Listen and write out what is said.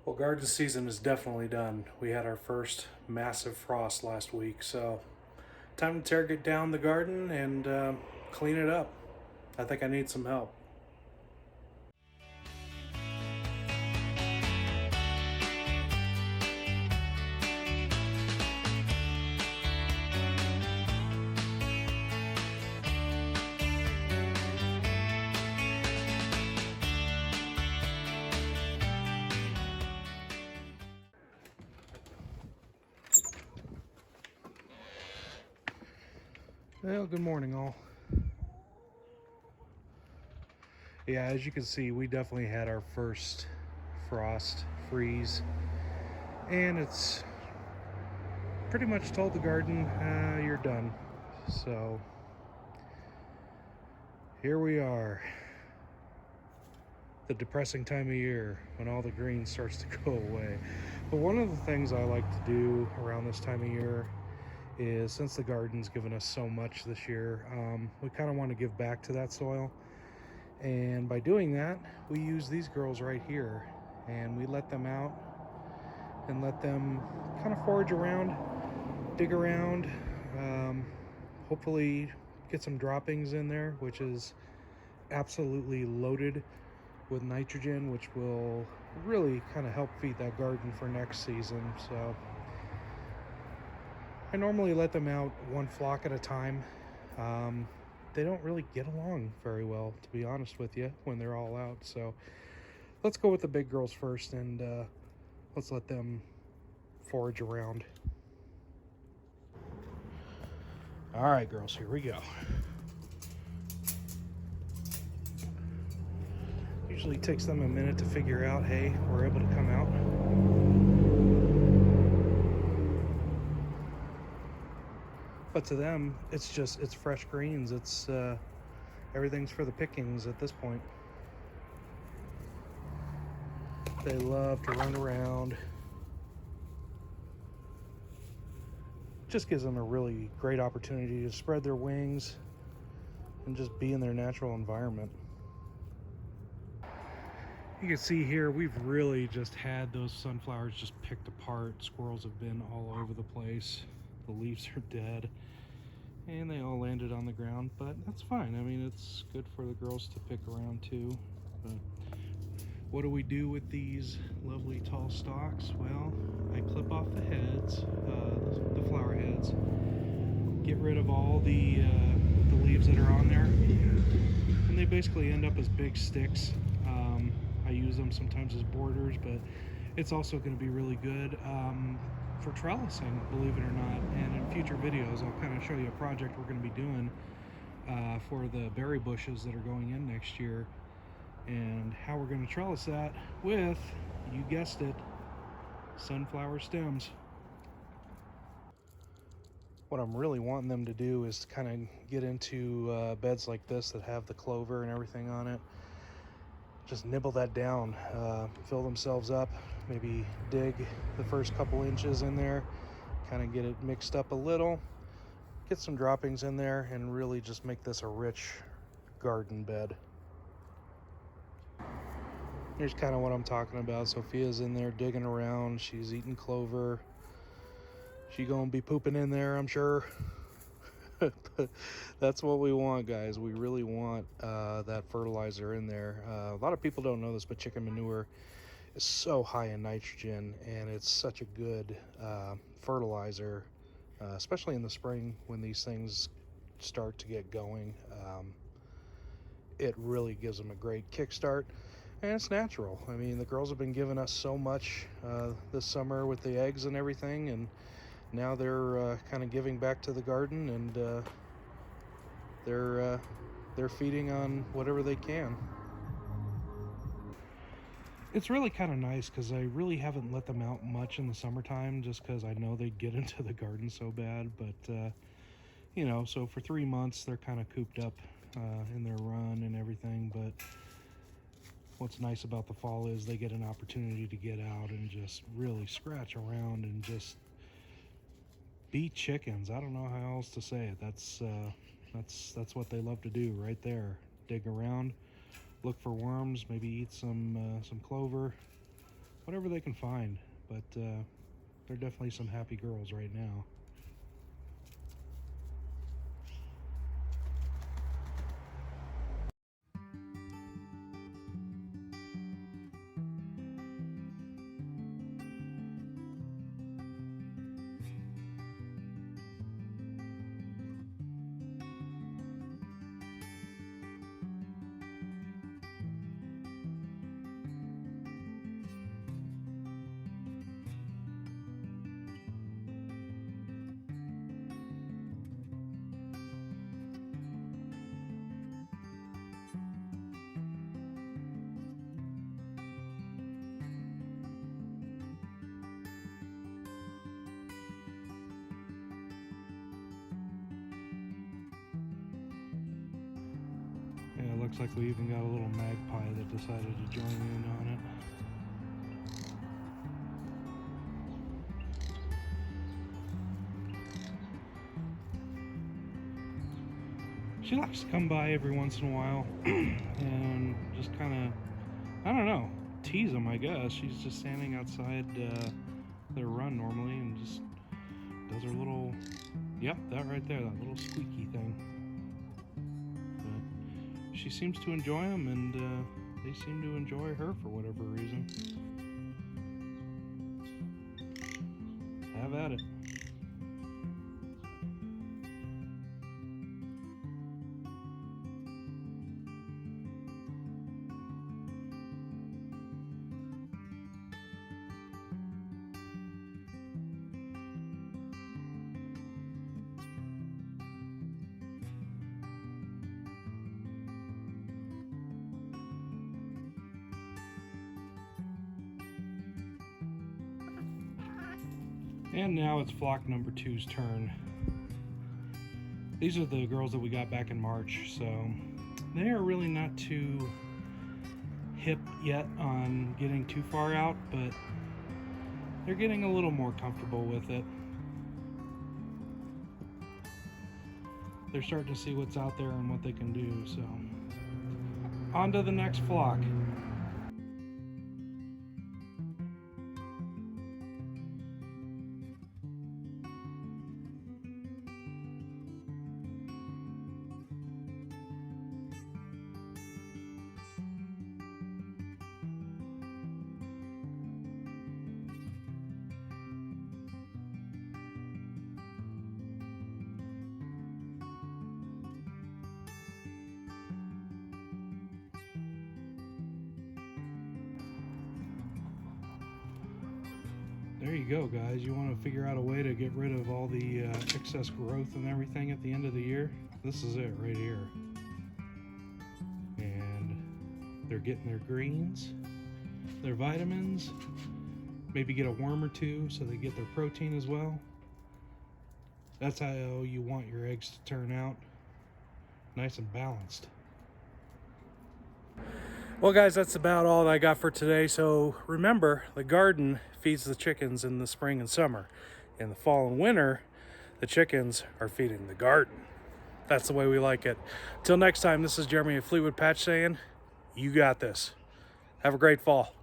Well, garden season is definitely done. We had our first massive frost last week, so time to tear down the garden and clean it up. I think I need some help. Well, good morning, all. Yeah, as you can see, we definitely had our first frost freeze, and it's pretty much told the garden, you're done. So here we are, the depressing time of year when all the green starts to go away. But one of the things I like to do around this time of year is, since the garden's given us so much this year, we kind of want to give back to that soil. And by doing that, we use these girls right here, and we let them out and let them kind of forage around, dig around, hopefully get some droppings in there, which is absolutely loaded with nitrogen, which will really kind of help feed that garden for next season. So I normally let them out one flock at a time. They don't really get along very well, to be honest with you, when they're all out. So let's go with the big girls first, and let's let them forage around. All right, girls, here we go. Usually takes them a minute to figure out, hey, we're able to come out. But to them, it's fresh greens. It's everything's for the pickings at this point. They love to run around. Just gives them a really great opportunity to spread their wings and just be in their natural environment. You can see here, we've really just had those sunflowers just picked apart. Squirrels have been all over the place. The leaves are dead, and they all landed on the ground, but that's fine. I mean, it's good for the girls to pick around too. But what do we do with these lovely tall stalks? Well, I clip off the heads, the flower heads, get rid of all the leaves that are on there, and they basically end up as big sticks. I use them sometimes as borders, but it's also going to be really good for trellising, believe it or not. And in future videos, I'll kind of show you a project we're going to be doing for the berry bushes that are going in next year, and how we're going to trellis that with, you guessed it, sunflower stems. What I'm really wanting them to do is to kind of get into beds like this that have the clover and everything on it. Just nibble that down, fill themselves up, maybe dig the first couple inches in there, kind of get it mixed up a little, get some droppings in there, and really just make this a rich garden bed. Here's kind of what I'm talking about. Sophia's in there digging around. She's eating clover. She gonna be pooping in there, I'm sure. But that's what we want, guys. We really want that fertilizer in there. A lot of people don't know this, but chicken manure is so high in nitrogen, and it's such a good fertilizer, especially in the spring when these things start to get going. It really gives them a great kickstart, and it's natural. I mean, the girls have been giving us so much this summer with the eggs and everything, and now they're kind of giving back to the garden, and they're feeding on whatever they can. It's really kind of nice because I really haven't let them out much in the summertime, just because I know they get into the garden so bad. But you know, so for 3 months they're kind of cooped up in their run and everything. But what's nice about the fall is they get an opportunity to get out and just really scratch around and just be chickens. I don't know how else to say it. That's what they love to do right there. Dig around, look for worms, maybe eat some clover, whatever they can find. But they're definitely some happy girls right now. Yeah, it looks like we even got a little magpie that decided to join in on it. She likes to come by every once in a while and just kind of, I don't know, tease them, I guess. She's just standing outside their run normally and just does her little, yep, that right there, that little squeaky thing. But she seems to enjoy them, and they seem to enjoy her for whatever reason. Have at it. And now it's flock number 2's turn. These are the girls that we got back in March, so they are really not too hip yet on getting too far out, but they're getting a little more comfortable with it. They're starting to see what's out there and what they can do, so on to the next flock. There you go, guys. You want to figure out a way to get rid of all the excess growth and everything at the end of the year? This is it right here. And they're getting their greens, their vitamins, maybe get a worm or two so they get their protein as well. That's how you want your eggs to turn out. Nice and balanced. Well, guys, that's about all I got for today. So remember, the garden feeds the chickens in the spring and summer. In the fall and winter, the chickens are feeding the garden. That's the way we like it. Till next time, this is Jeremy at Fleetwood Patch saying, you got this. Have a great fall.